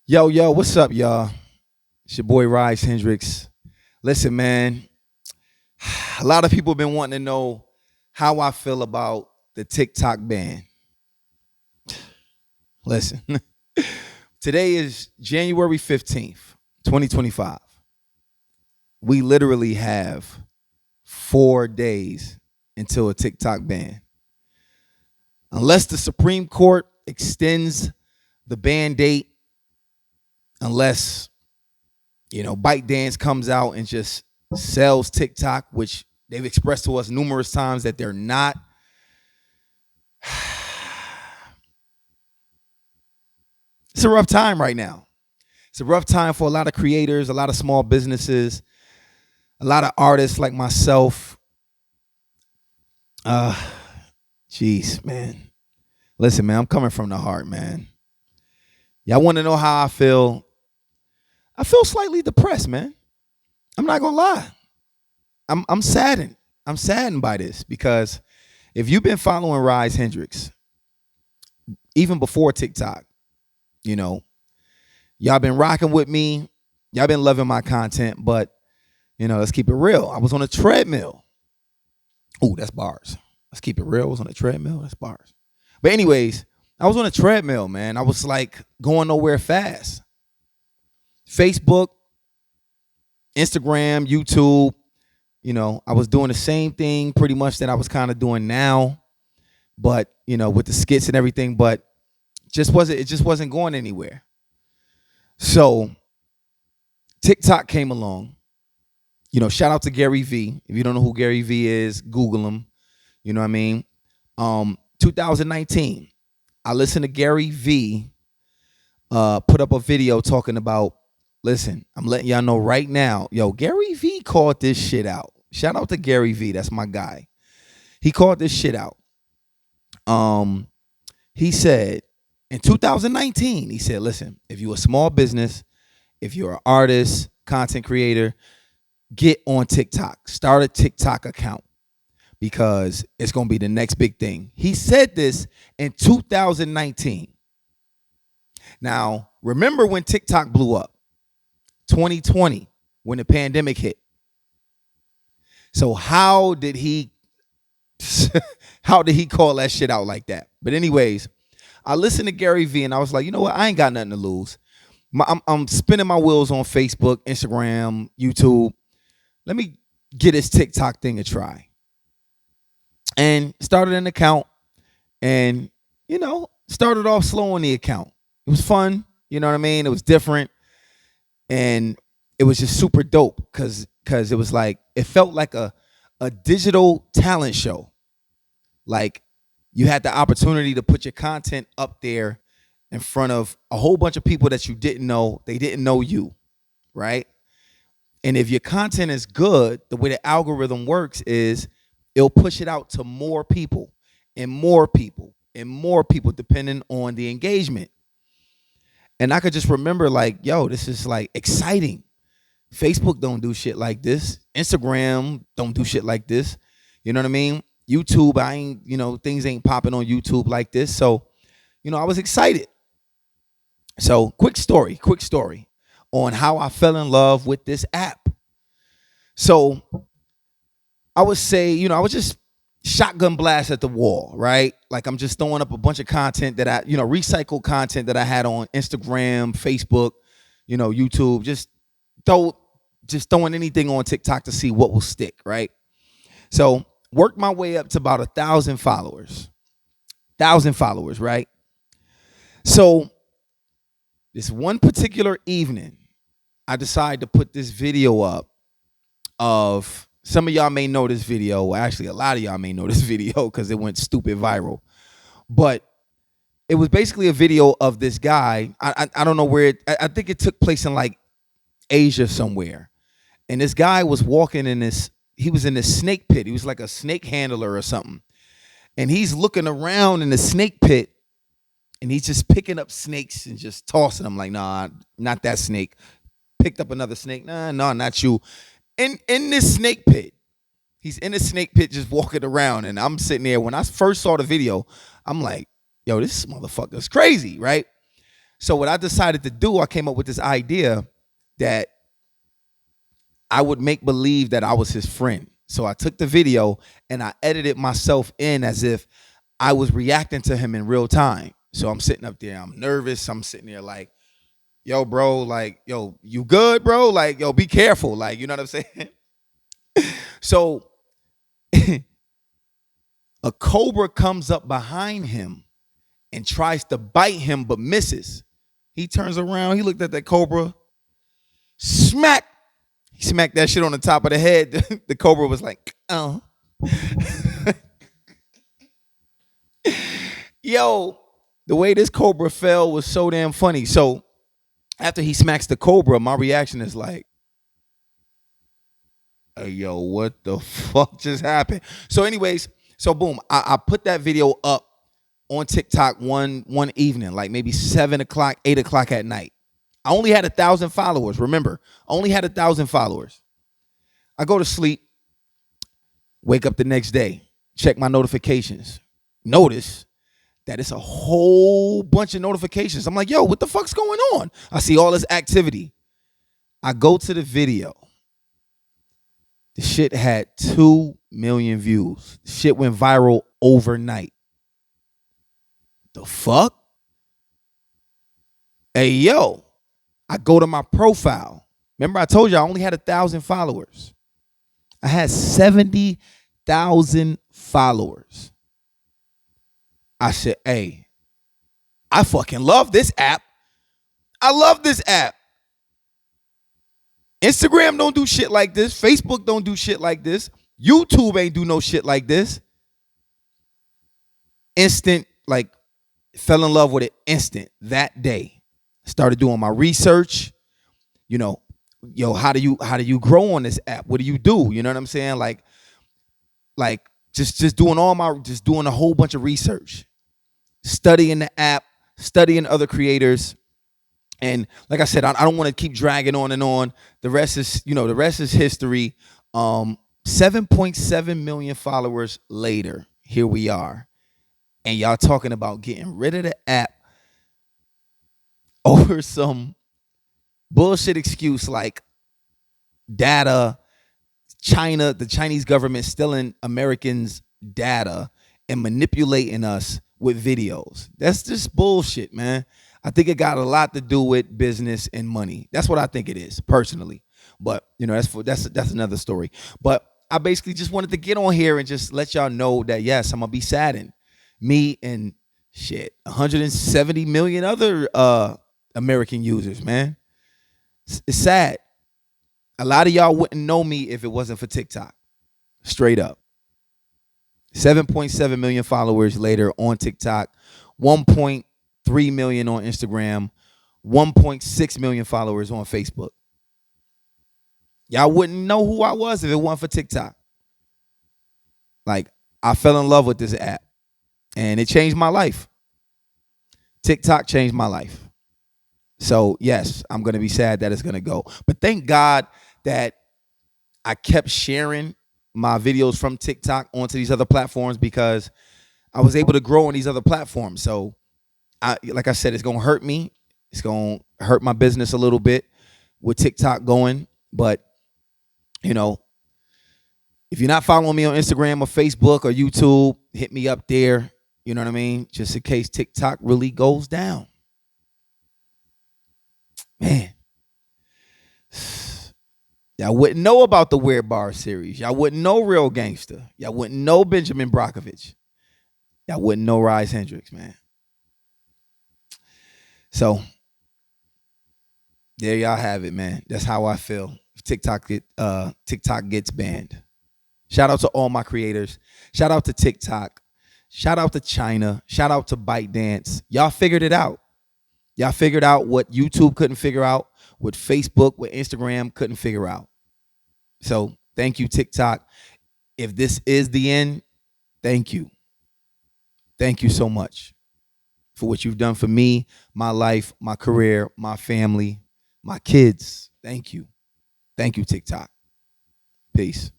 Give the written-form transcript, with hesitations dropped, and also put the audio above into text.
Yo, what's up, y'all? It's your boy Rise Hendricks. Listen, man, a lot of people have been wanting to know how I feel about the TikTok ban. Listen, today is January 15th, 2025. We literally have 4 days until a TikTok ban. Unless the Supreme Court extends the ban date, unless ByteDance comes out and just sells TikTok, which they've expressed to us numerous times that they're not. It's a rough time right now. It's a rough time for a lot of creators, a lot of small businesses, a lot of artists like myself. Jeez, man. Listen, man, I'm coming from the heart, man. Y'all want to know how I feel? I feel slightly depressed, man. I'm not gonna lie. I'm saddened. I'm saddened by this because if you've been following Rise Hendricks, even before TikTok, you know, y'all been rocking with me. Y'all been loving my content, but let's keep it real. I was on a treadmill. Oh, that's bars. Let's keep it real. I was on a treadmill. That's bars. But anyways, I was on a treadmill, man. I was like going nowhere fast. Facebook, Instagram, YouTube, I was doing the same thing pretty much that I was kind of doing now, but with the skits and everything, but it just wasn't going anywhere. So TikTok came along. Shout out to Gary V. If you don't know who Gary V is, Google him. You know what I mean? 2019, I listened to Gary V put up a video talking about, listen, I'm letting y'all know right now, Gary V called this shit out. Shout out to Gary V. That's my guy. He called this shit out. He said in 2019, he said, listen, if you're a small business, if you're an artist, content creator, get on TikTok. Start a TikTok account because it's going to be the next big thing. He said this in 2019. Now, remember when TikTok blew up? 2020, when the pandemic hit. So how did he call that shit out like that? But anyways, I listened to Gary V and I was like, you know what? I ain't got nothing to lose. I'm spinning my wheels on Facebook, Instagram, YouTube. Let me get this TikTok thing a try. And started an account and, started off slow on the account. It was fun. You know what I mean? It was different. And it was just super dope because it was like, it felt like a digital talent show. Like you had the opportunity to put your content up there in front of a whole bunch of people that you didn't know. They didn't know you, right? And if your content is good, the way the algorithm works is it'll push it out to more people and more people and more people depending on the engagement. And I could just remember like, this is like exciting. Facebook don't do shit like this. Instagram don't do shit like this. You know what I mean? YouTube, things ain't popping on YouTube like this. So, I was excited. So quick story on how I fell in love with this app. So I would say, I was just shotgun blast at the wall, right? Like I'm just throwing up a bunch of content that I, recycled content that I had on Instagram, Facebook, YouTube, just throwing anything on TikTok to see what will stick, right? So worked my way up to about 1,000 followers. 1,000 followers, right? So this one particular evening, I decided to put this video up of, some of y'all may know this video. Well, actually, a lot of y'all may know this video because it went stupid viral. But it was basically a video of this guy. I don't know where I think it took place in like Asia somewhere. And this guy was walking he was in this snake pit. He was like a snake handler or something. And he's looking around in the snake pit and he's just picking up snakes and just tossing them like, nah, not that snake. Picked up another snake. Nah, not you. In this snake pit. He's in a snake pit just walking around. And I'm sitting there. When I first saw the video, I'm like, this motherfucker's crazy, right? So what I decided to do, I came up with this idea that I would make believe that I was his friend. So I took the video and I edited myself in as if I was reacting to him in real time. So I'm sitting up there, I'm nervous. I'm sitting there like, yo, bro, like, yo, you good, bro? Like, yo, be careful. Like, you know what I'm saying? So a cobra comes up behind him and tries to bite him, but misses. He turns around, he looked at that cobra, smack. He smacked that shit on the top of the head. The cobra was like, oh. Yo, the way this cobra fell was so damn funny. So after he smacks the cobra, my reaction is like, hey, yo, what the fuck just happened? So anyways, so boom, I put that video up on TikTok one evening, like maybe 7 o'clock, 8 o'clock at night. I only had 1,000 followers. Remember, only had 1,000 followers. I go to sleep, wake up the next day, check my notifications. Notice that it's a whole bunch of notifications. I'm like, yo, what the fuck's going on? I see all this activity. I go to the video. The shit had 2 million views. The shit went viral overnight. The fuck? Hey, yo, I go to my profile. Remember I told you I only had 1,000 followers. I had 70,000 followers. I said, hey, I fucking love this app. I love this app. Instagram don't do shit like this. Facebook don't do shit like this. YouTube ain't do no shit like this. Instant, like, fell in love with it instant that day. Started doing my research. You know, yo, how do you grow on this app? What do you do? You know what I'm saying? Like just doing a whole bunch of research, studying the app, studying other creators. And like I said, I don't want to keep dragging on and on. The rest is history. 7.7 million followers later, here we are. And y'all talking about getting rid of the app over some bullshit excuse like data, China, the Chinese government stealing Americans' data and manipulating us with videos. That's just bullshit, man. I think it got a lot to do with business and money. That's what I think it is, personally. But that's another story. But I basically just wanted to get on here and just let y'all know that yes, I'm gonna be saddened. Me and 170 million other American users, man. It's sad. A lot of y'all wouldn't know me if it wasn't for TikTok. Straight up. 7.7 million followers later on TikTok, 1.3 million on Instagram, 1.6 million followers on Facebook. Y'all wouldn't know who I was if it wasn't for TikTok. Like, I fell in love with this app and it changed my life. TikTok changed my life. So, yes, I'm going to be sad that it's going to go. But thank God that I kept sharing my videos from TikTok onto these other platforms because I was able to grow on these other platforms. So, like I said, it's going to hurt me. It's going to hurt my business a little bit with TikTok going. But, you know, if you're not following me on Instagram or Facebook or YouTube, hit me up there. You know what I mean? Just in case TikTok really goes down. Man. Y'all wouldn't know about the Weird Bar series. Y'all wouldn't know Real Gangster. Y'all wouldn't know Benjamin Brockovich. Y'all wouldn't know Rise Hendricks, man. So, there y'all have it, man. That's how I feel. If TikTok gets banned. Shout out to all my creators. Shout out to TikTok. Shout out to China. Shout out to ByteDance. Y'all figured it out. Y'all figured out what YouTube couldn't figure out, what Facebook, what Instagram couldn't figure out. So thank you, TikTok. If this is the end, thank you. Thank you so much for what you've done for me, my life, my career, my family, my kids. Thank you. Thank you, TikTok. Peace.